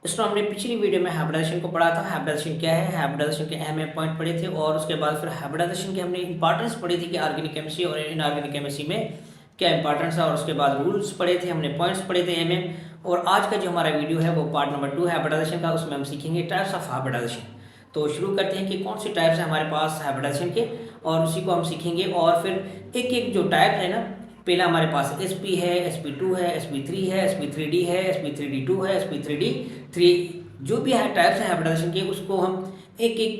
दोस्तों हमने पिछली वीडियो में हाइब्रिडाइजेशन को पढ़ा था। हाइब्रिडाइजेशन क्या है, हाइब्रिडाइजेशन के अहम पॉइंट पढ़े थे और उसके बाद फिर हाइब्रिडाइजेशन की हमने इंपॉर्टेंस पढ़ी थी कि ऑर्गेनिक केमिस्ट्री और इनऑर्गेनिक केमिस्ट्री में क्या इंपॉर्टेंस है, और उसके बाद रूल्स पढ़े थे, हमने पॉइंट्स पढ़े थे अहम। और आज का जो हमारा वीडियो है वो पार्ट नंबर 2 है हाइब्रिडाइजेशन का। उसमें हम सीखेंगे टाइप्स ऑफ हाइब्रिडाइजेशन। तो शुरू करते हैं कि कौन सी टाइप्स है हमारे पास हाइब्रिडाइजेशन के, और उसी को हम सीखेंगे। और फिर एक एक जो टाइप है ना, पहला हमारे पास sp है, sp2 है, sp3 है, sp3d है, sp3d2 है, sp3d3, जो भी है टाइप्स हैं हाइब्रिडाइजेशन के, उसको हम एक एक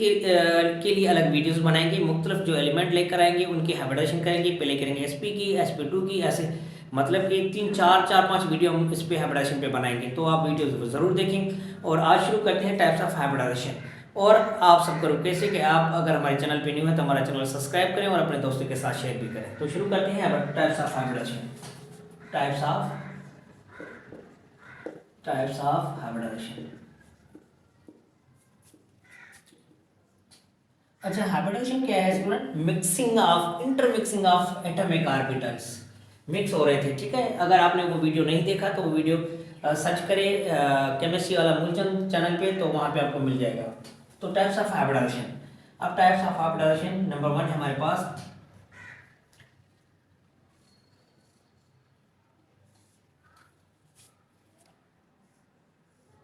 के लिए अलग वीडियोस बनाएंगे। मुख्तलिफ जो एलिमेंट लेकर आएंगे उनकी हाइब्रिडाइजेशन करेंगे। पहले करेंगे sp की, sp2 की, ऐसे मतलब कि 3 4 5 वीडियो हम इस पे हाइब्रिडाइजेशन पे बनाएंगे। तो आप वीडियो ज़रूर देखें। और आज शुरू करते हैं टाइप्स ऑफ हाइब्रिडाइजेशन। और आप सबको रिक्वेस्ट है कि आप अगर हमारे चैनल पे न्यू है तो हमारा चैनल सब्सक्राइब करें और अपने दोस्तों के साथ शेयर भी करें। तो शुरू करते हैं types of hybridisation. Types of hybridisation. अच्छा, हाइब्रिडाइजेशन क्या है student? Mixing of, intermixing of atomic orbitals. Mix हो रहे थे, ठीक है। अगर आपने वो वीडियो नहीं देखा तो वो वीडियो सर्च करें केमिस्ट्री वाला मूलचंद चैनल पे, तो वहाँ पे आपको मिल जाएगा। तो टाइप्स ऑफ हाइब्रिडाइजेशन। अब टाइप्स ऑफ हाइब्रिडाइजेशन नंबर 1 है हमारे पास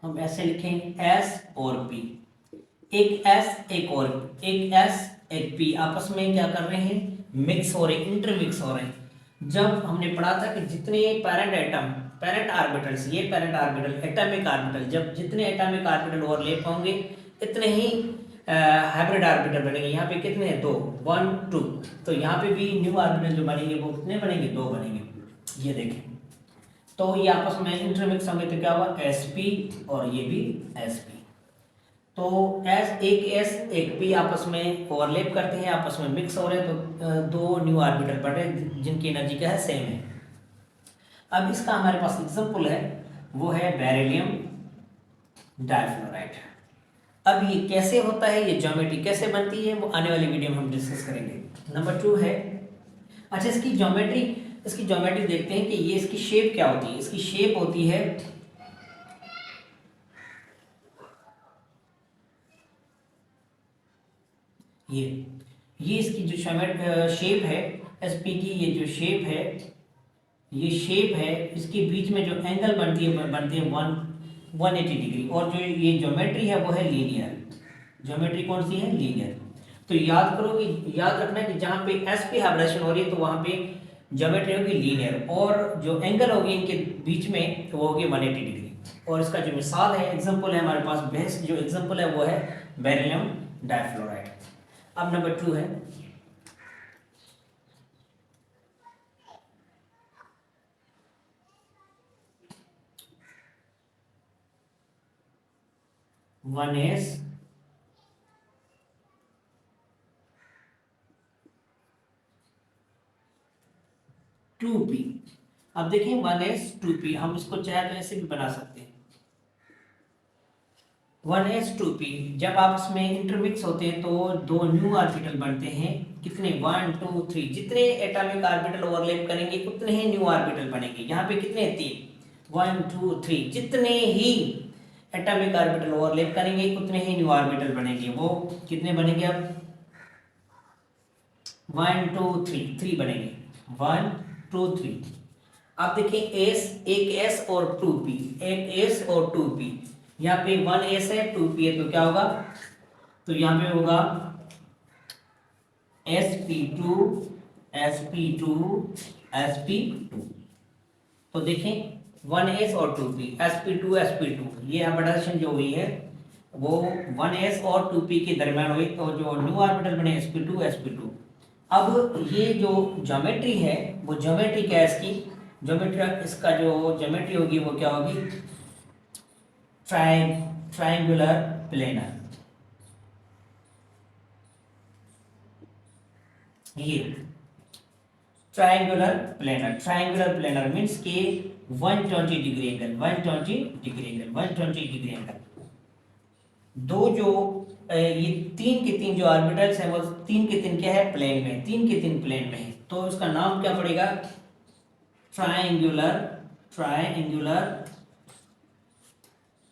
हम ऐसे लिखें S और P। एक S एक P आपस में क्या कर रहे हैं? मिक्स हो रहे, इंटरमिक्स हो रहे हैं। जब हमने पढ़ा था कि जितने पेरेंट एटम, पेरेंट ऑर्बिटल्स, ये पेरेंट ऑर्बिटल, एटॉमिक ऑर्बिटल, जब जितने एटॉमिक ऑर्बिटल ओवरलैप होंगे इतने ही हाइब्रिड ऑर्बिटल बनेंगे। यहाँ पे कितने हैं? 2, 1 2। तो यहाँ पे भी न्यू ऑर्बिटल जो बनेंगे वो कितने बनेंगे? 2 बनेंगे। ये देखें, तो ये आपस में इंटरमिक्स होंगे तो क्या हुआ? sp और ये भी sp। तो एस एक पी आपस में ओवरलैप करते हैं, आपस में मिक्स हो रहे हैं, तो 2 न्यू ऑर्बिटल बन रहे हैं जिनकी एनर्जी क्या है? सेम है। अब इसका हमारे पास एग्जांपल है, वो है बेरिलियम डाइफ्लोराइड। अब ये कैसे होता है, ये ज्योमेट्री कैसे बनती है, वो आने वाली वीडियो में हम डिस्कस करेंगे। नंबर 2 है, अच्छा इसकी ज्योमेट्री देखते हैं कि ये इसकी शेप क्या होती है। इसकी शेप होती है ये इसकी जो शेप है sp की, ये जो शेप है, ये शेप है, इसके बीच में जो एंगल बनती है 180 डिग्री। और जो ये ज्योमेट्री है वो है लीनियर। ज्योमेट्री कौन सी है? लीनियर। तो याद करो कि, याद रखना कि जहाँ पे sp हाइब्रिडेशन हो रही है तो वहाँ पे ज्योमेट्री होगी लीनियर, और जो एंगल होगी इनके बीच में वो होगी 180 डिग्री। और इसका जो मिसाल है, एग्जांपल है हमारे पास, बेस्ट जो एग्जांपल है वो है बेरिलियम डाइफ्लोराइड। अब नंबर 2 है वन एस टू पी। अब देखिए 1s2p, हम इसको चाहे तो ऐसे भी बना सकते हैं। 1s2p जब आपस में इंटरमिक्स होते हैं तो 2 न्यू ऑर्बिटल बनते हैं। कितने? 1 2 3। जितने एटॉमिक ऑर्बिटल ओवरलैप करेंगे उतने ही न्यू ऑर्बिटल बनेंगे। यहाँ पे कितने? 3, 1 2 3। जितने ही एटॉमिक ऑर्बिटल ओवरलैप करेंगे उतने ही न्यू ऑर्बिटल बनेंगे। वो कितने बनेंगे? अब 1 2 3, 3 बनेंगे। 1 2 3। अब देखिए एक S और 2p, एक S और 2p। यहाँ पे 1s है, 2p है, तो क्या होगा? तो यहाँ पे होगा sp2 sp2 sp2। तो देखें 1s और 2p, sp2 sp2, ये हाइब्रिडाइजेशन जो हुई है वो 1s और 2p के दरमियान हुई। तो जो न्यू ऑर्बिटल बने sp2 sp2। अब ये जो ज्योमेट्री है वो ज्योमेट्री क्या है? इसकी ज्योमेट्री, इसका जो ज्योमेट्री होगी वो क्या होगी? Triangular planar. ये ट्रायंगुलर प्लेनर मींस के 120 डिग्री एंगल, 120 डिग्री एंगल। दो जो ये 3 के 3 जो ऑर्बिटल्स हैं वो 3 के 3 क्या है? प्लेन में, 3 के 3 प्लेन में है। तो इसका नाम क्या पड़ेगा? Triangular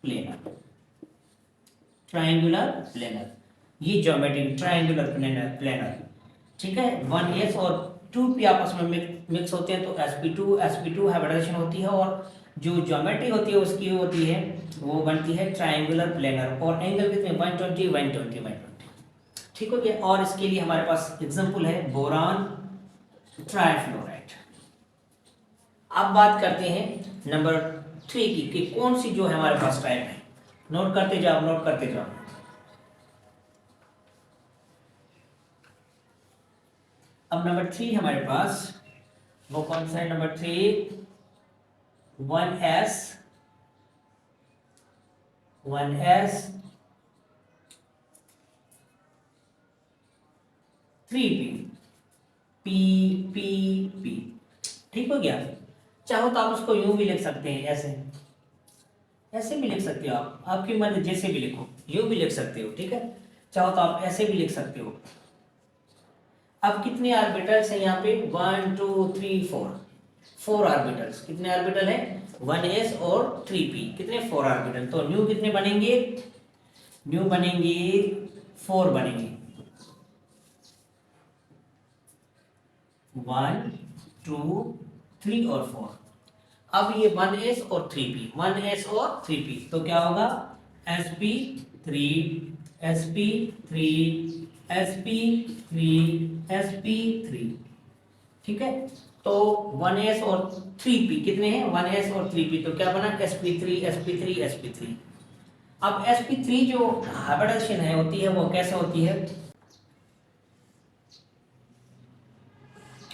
planar. ट्रायंगुलर प्लेनर, ये ज्योमेट्रिक ट्रायंगुलर प्लेनर, ठीक है। 1s और 2p आपस में मिक्स होते हैं तो sp2 हाइब्रिडाइजेशन होती है और जो ज्योमेट्री होती है उसकी होती है, वो बनती है ट्रायंगुलर प्लेनर और एंगल कितने 120, ठीक हो गया। और इसके लिए हमारे पास एग्जांपल है बोरान ट्राइफ्लोराइड। अब बात करते हैं नंबर 3 की कि कौन सी जो है हमारे पास टाइप है। नोट करते जाओ। अब नंबर 3 हमारे पास वो कौन सा है? नंबर 3 1s 3p p, ठीक हो गया। चाहो तो आप उसको यूं भी लिख सकते हैं, ऐसे भी लिख सकते हो आप, आपकी मर्जी, जैसे भी लिखो, यूं भी लिख सकते हो, ठीक है। चाहो तो आप ऐसे भी लिख सकते हो। अब कितने ऑर्बिटल्स हैं यहाँ पे? 1 2 3 4 ऑर्बिटल्स। कितने ऑर्बिटल है? 1s और 3p, कितने 4 ऑर्बिटल। तो न्यू कितने बनेंगे? न्यू बनेंगे 4 बनेंगे, 1 2 3 और 4। अब ये 1s और 3p, तो क्या होगा? sp3 sp3 sp3 sp3, ठीक है। तो 1s और 3p कितने हैं? 1s और 3p, तो क्या बना? sp3 sp3 sp3। अब sp3 जो हाइब्रिडाइजेशन है होती है वो कैसे होती है?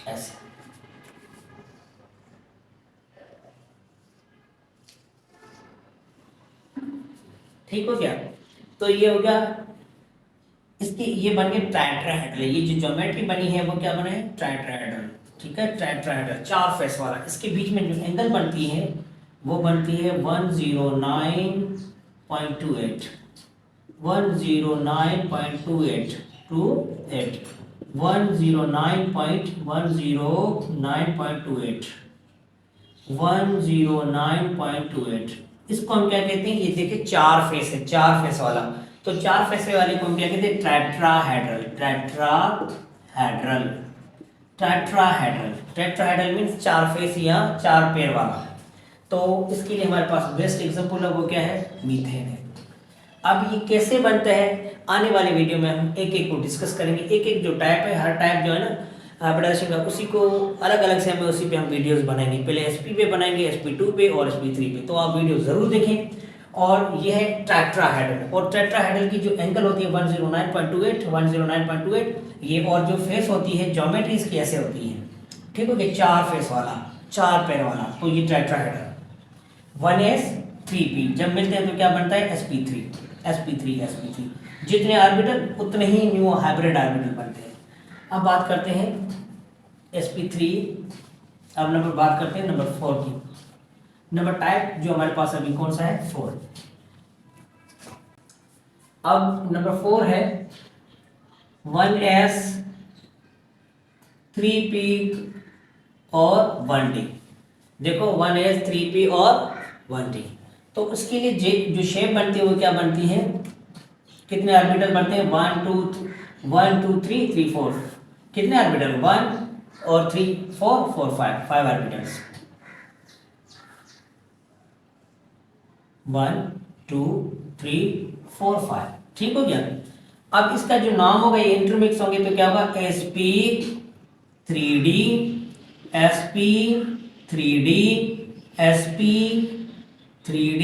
ऐसे, ठीक हो गया। तो ये हो गया इसकी, ये बन गए ट्राइट्राहेड्रल। ये जो ज्योमेट्री बनी है वो क्या बना है? ट्राइट्राहेड्रल, ठीक है। ट्राइट्राहेड्रल 4 फेस वाला। इसके बीच में जो एंगल बनती है वो बनती है 109.28 109.28 109.28 इसको हम क्या कहते हैं? ये देखिए 4 फेस है, 4 फेस वाला। तो 4 फेस वाले को हम क्या कहते हैं? टेट्राहेड्रल मीन्स 4 फेस या 4 पैर वाला। तो इसके लिए हमारे पास बेस्ट एग्जांपल है वो क्या है? मीथेन है। अब ये कैसे बनता है आने वाले वीडियो में हम एक एक को डिस्कस करेंगे। एक एक जो टाइप है, हर टाइप जो है ना हाइब्रिडाइजेशन का, उसी को अलग अलग से हमें उसी पे हम वीडियोस बनाएंगे। पहले sp पे बनाएंगे, sp2 पे और sp3 पे। तो आप वीडियो जरूर देखें। और यह है टेट्राहेड्रल, और टेट्राहेड्रल की जो एंगल होती है 109.28 ये, और जो फेस होती है ज्योमेट्री इसकी ऐसे होती है, ठीक हो गया। 4 फेस वाला, 4 पैर वाला, तो ये टेट्राहेड्रल। 1s 3p जब मिलते हैं तो क्या बनता है? sp3 जितने ऑर्बिटल उतने ही न्यू हाइब्रिड ऑर्बिटल बनते हैं। अब बात करते हैं sp3। अब बात करते हैं नंबर 4 की। नंबर टाइप जो हमारे पास अभी कौन सा है? 4। अब नंबर 4 है 1s 3p और 1d। देखो 1s 3p और 1d, तो उसके लिए जो शेप बनती है वो क्या बनती है? कितने ऑर्बिटल बनते हैं? 1 2 3 4। कितने ऑर्बिटल? 1 और 3 4 5 ऑर्बिटल्स। 1 2 3 4 5, ठीक हो गया। अब इसका जो नाम होगा ये इंटरमिक्स होंगे तो क्या होगा? sp3d sp3d sp3d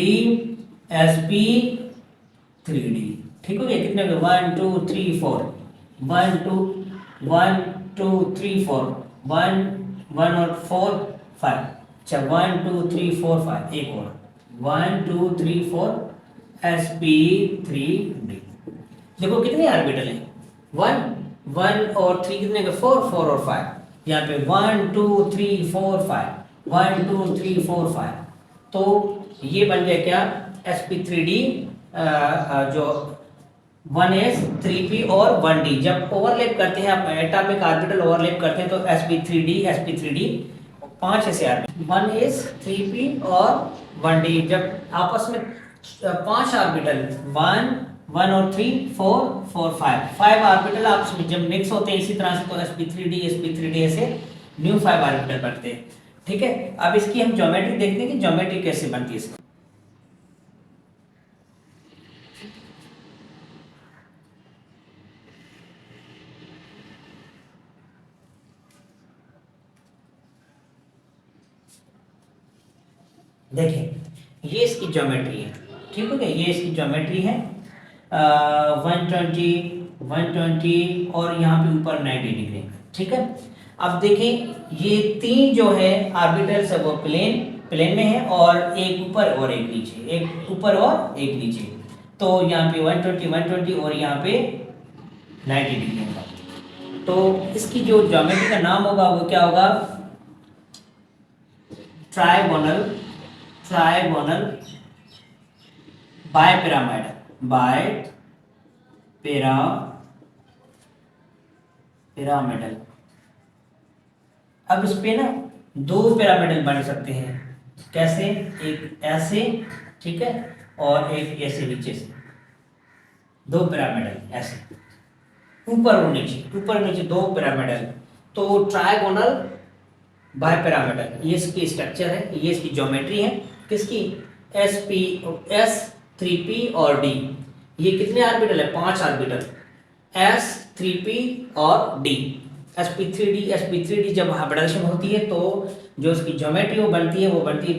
sp3d, ठीक हो गया। कितने हो गए? 1 2 3 4 1 2 3 4 1 और 4 5। अच्छा 1 2 3 4 5, एक और 1 2 3 4 sp3d। देखो कितने ऑर्बिटल हैं? 1 और 3 कितने के? 4 और 5। यहाँ पे 1 2 3 4 5 1 2 3 4 5। तो ये बन गया क्या? sp3d जो 1s 3p और 1d जब ओवरलैप करते हैं, आप एटॉमिक ऑर्बिटल ओवरलैप करते हैं तो sp3d 5 ऐसे ऑर्बिटल 1s 3p और 1d जब आपस में 5 ऑर्बिटल 1 1 और 3 4 4 5 5 ऑर्बिटल आपस में जब मिक्स होते हैं इसी तरह से तो sp3d ऐसे न्यू 5 ऑर्बिटल बनते हैं। ठीक है, अब इसकी हम ज्योमेट्री देखते हैं कि ज्योमेट्री कैसे बनती है इसकी। देखें ये इसकी ज्योमेट्री है, ठीक हो गया, ये इसकी ज्योमेट्री है 120 और यहाँ पे ऊपर 90 डिग्री। ठीक है, अब देखें ये तीन जो है ऑर्बिटल्स है वो प्लेन में है और एक ऊपर और एक नीचे, एक ऊपर और एक नीचे, तो यहाँ पे 120 और यहाँ पे 90 डिग्री होगा। तो इसकी जो ज्योमेट्री का नाम होगा वो क्या होगा, ट्राइगोनल पिरामिडल। अब इस पे ना दो पिरामिडल बन सकते हैं, कैसे, एक ऐसे, ठीक है, और एक ऐसे नीचे से, दो पिरामिडल ऐसे ऊपर और नीचे दो पिरामिडल, तो ट्राइगोनल बाय पिरामिडल ये इसकी स्ट्रक्चर है, ये इसकी ज्योमेट्री है किसकी, S3p और D। ये कितने ऑर्बिटल है, 5 ऑर्बिटल, S3p और D। sp3d जब हाइब्रिडाइजेशन होती है तो जो इसकी ज्योमेट्री वो बनती है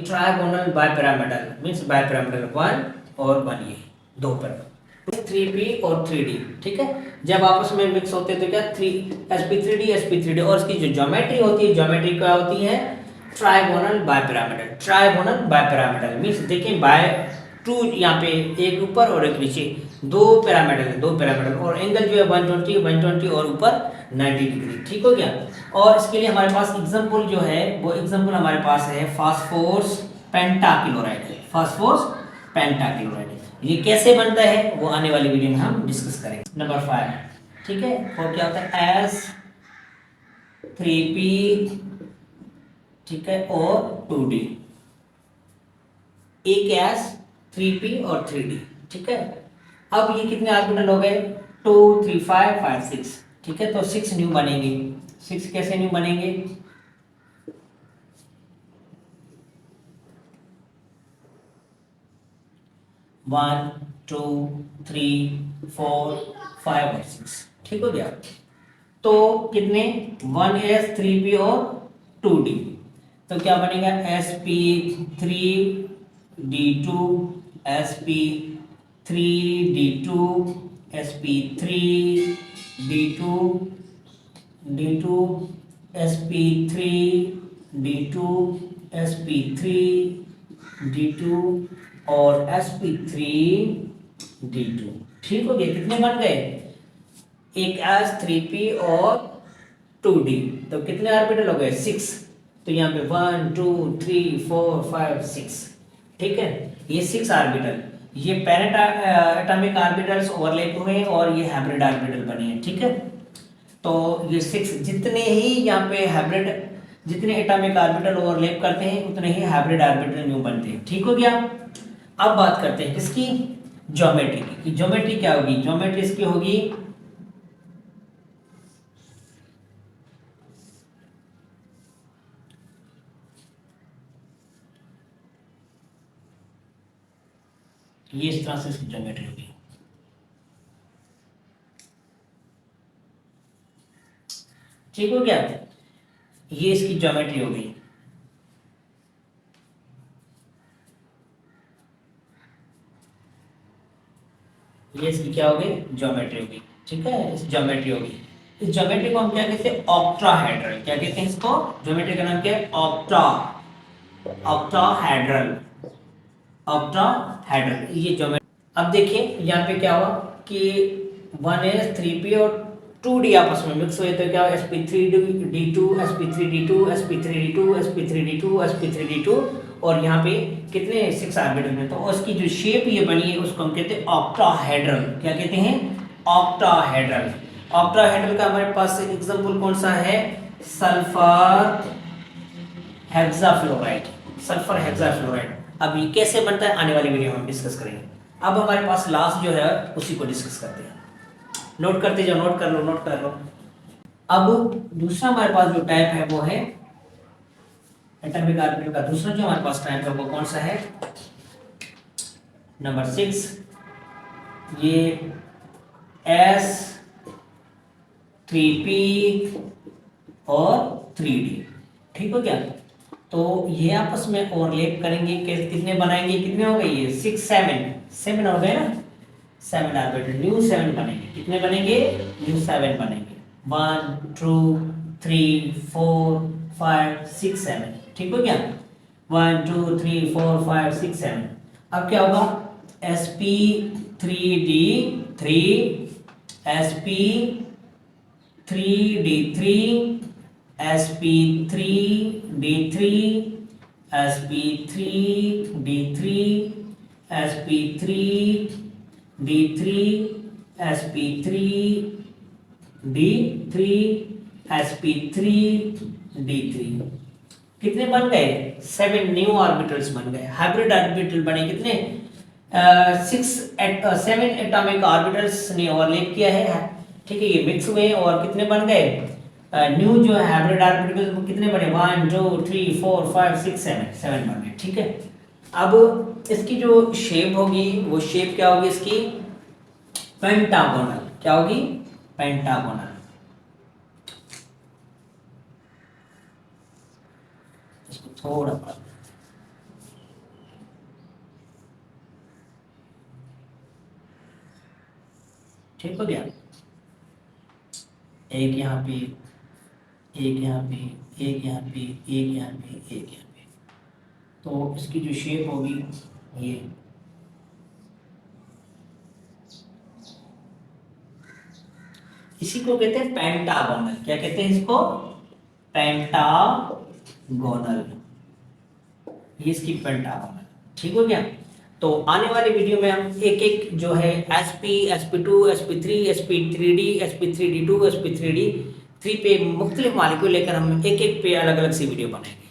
trigonal bipyramidal, means bipyramidal 1 और 1, ये दो पिरामिडल 3p और 3d। ठीक है, जब आपस में मिक्स होते हैं तो क्या sp3d और इसकी जो ज्योमेट्री होती है, ज्योमेट्री क्या होती है, ट्राइगोनल बाय पिरामिडल मींस देखिए बाय टू, यहाँ पे एक ऊपर और एक नीचे, दो पिरामिडल और एंगल जो है 120 और ऊपर 90 डिग्री। ठीक हो गया, और इसके लिए हमारे पास एग्जांपल जो है वो एग्जांपल हमारे पास है फास्फोरस पेंटाक्लोराइड। ये कैसे बनता है वो आने वाली वीडियो में हम डिस्कस करेंगे। नंबर 5, ठीक है, और क्या होता है S3p, ठीक है, और 2d, एक S3p और 3d। ठीक है, अब ये कितने ऑर्बिटल हो गए, 2 3 5 5 6। ठीक है, तो 6 न्यू बनेंगे। 6 कैसे न्यू बनेंगे, 1 2 3 4 5 और 6। ठीक हो गया, तो कितने 1s3p और 2d, तो क्या बनेगा sp3d2 sp3d2 sp3d2 sp3d2 sp3d2 और sp3d2। ठीक हो गया, कितने बन गए, एक S3p और 2d, तो कितने ऑर्बिटल हो गए, 6। तो यहाँ पे 1 2 3 4 5 6। ठीक है, ये 6 ऑर्बिटल, ये पेरेंट एटॉमिक ऑर्बिटल्स ओवरलैप हुए और ये हाइब्रिड ऑर्बिटल बने हैं। ठीक है, तो ये 6 जितने ही यहाँ पे हाइब्रिड, जितने एटॉमिक ऑर्बिटल ओवरलैप करते हैं उतने ही हाइब्रिड ऑर्बिटल न्यू बनते हैं। ठीक हो गया, अब बात करते हैं किसकी, ज्योमेट्री की। ज्योमेट्री क्या होगी, ज्योमेट्री इसकी होगी ये इस तरह से इसकी ज्योमेट्री होगी। ठीक हो गया, ये इसकी ज्योमेट्री हो गई। ये इसकी क्या हो गई, ज्योमेट्री हो गई। ठीक है, इस ज्योमेट्री हो गई। इस ज्योमेट्री को हम क्या कहते हैं, ऑक्टाहेड्रल। क्या कहते हैं इसको, ज्योमेट्री का नाम क्या है, ऑक्टाहेड्रल ये ज्योमेट्री। अब देखिए यहाँ पे क्या हुआ कि 1s3p और 2d आपस में मिक्स हुए तो क्या हुआ, sp3d2 sp3d2 sp3d2 sp3d2 sp3d2 और यहाँ पे कितने 6 ऑर्बिटल में, तो उसकी जो शेप ये बनी है उसको हम कहते हैं ऑक्टाहेड्रल। क्या कहते हैं, ऑक्टाहेड्रल। ऑक्टाहेड्रल का हमारे पास एग्जांपल कौन सा है, सल्फर हेक्साफ्लोराइड। अब ये कैसे बनता है आने वाली वीडियो में हम डिस्कस करेंगे। अब हमारे पास लास्ट जो है उसी को डिस्कस करते हैं। नोट करते जाओ, नोट कर लो, नोट कर लो। अब दूसरा हमारे पास जो टाइप है वो है एटॉमिक ऑर्बिटल का। दूसरा जो हमारे पास टाइप है वो कौन सा है? नंबर 6, ये S3P और 3D। ठीक हो गया? तो ये आपस में ओवरलैप करेंगे, कितने बनाएंगे, कितने हो गए ये 6 7 हो गए ना, 7 ऑर्बिटल, न्यू 7 बनेंगे। कितने बनेंगे? न्यू 7 बनेंगे। 1 2 3 4 5 6 7। ठीक हो गया? 1 2 3 4 5 6 7। अब क्या होगा? sp3d3, sp3d3, sp3d3, sp3d3, sp3d3, sp3d3, sp3d3। कितने बन गए? 7 न्यू ऑर्बिटल्स बन गए। हाइब्रिड ऑर्बिटल बने कितने? 7 एटॉमिक ऑर्बिटल्स ने ओवरलैप किया है। ठीक है, ये मिक्स हुए और कितने बन गए? न्यू जो है हाइब्रिड ऑर्बिटल्स कितने बने? 1 2 3 4 5 6 7 बन गए। ठीक है, अब इसकी जो शेप होगी वो शेप क्या होगी इसकी? पेंटागोनल। क्या होगी? पेंटागोनल। इसको थोड़ा ठीक हो गया? एक यहाँ पे, एक यहाँ पे, एक यहाँ पे, एक यहाँ पे, एक यहाँ पे। तो इसकी जो शेप होगी ये, इसी को कहते हैं पेंटागोनल। क्या कहते हैं इसको? पेंटागोनल। ये इसकी पेंटागोनल। ठीक हो गया? तो आने वाले वीडियो में हम एक एक जो है sp, sp2, sp3, sp3d, sp3d2, sp3d3 पे मुख्तलिफ मालिक्यूल लेकर हम एक एक पे अलग अलग सी वीडियो बनाएंगे।